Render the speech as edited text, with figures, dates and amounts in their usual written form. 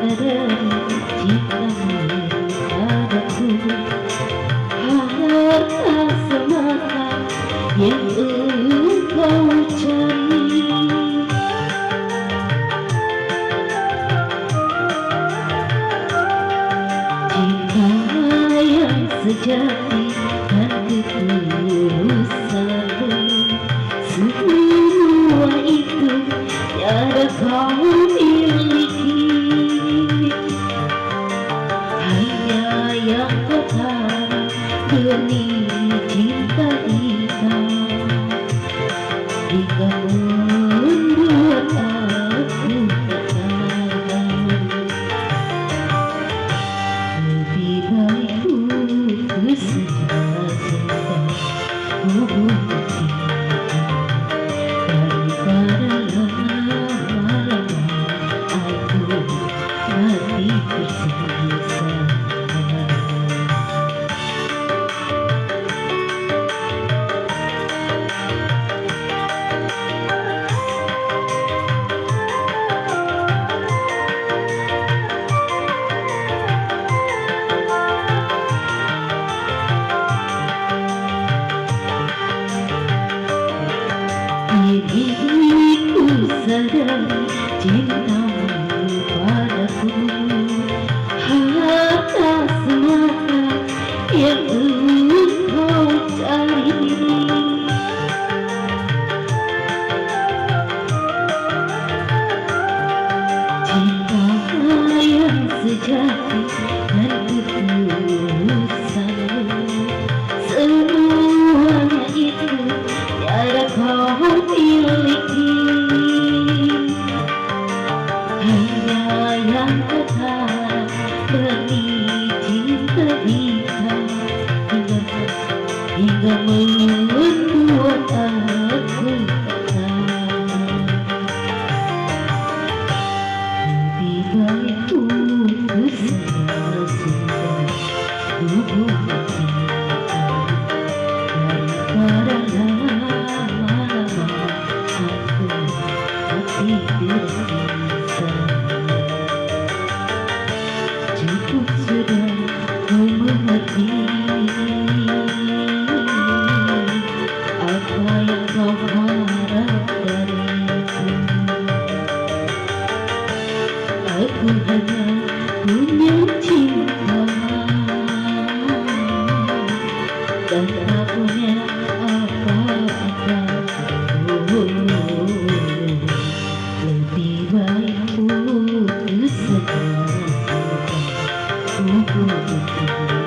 dari cintamu padaku, harta semata yang engkau cari. Cinta yang sejati dan ketulusan, semua itu tiada kau miliki. Hanya yang kau tahu benih cinta hitam, hingga membuat aku tak tahan. Lebih baik putus saja hubungan kita, daripada lama-lama aku mati tersiksa. Diriku sadari cintamu padaku, harta semata yang engkau cari. Cinta yang sejati dan ketulusan, semuanya itu tiada kau miliki. Hanya yang kau tahu benih cinta hitam, hingga membuat aku tak tahan. Lebih baik putus saja hubungan kita, daripada lama-lama aku mati tersiksa. Cukup sudah kau mengerti apa yang kau harap dariku. Aku hanya punya cinta dan tak punya apa-apa. Lebih baik putus saja hubungan kita.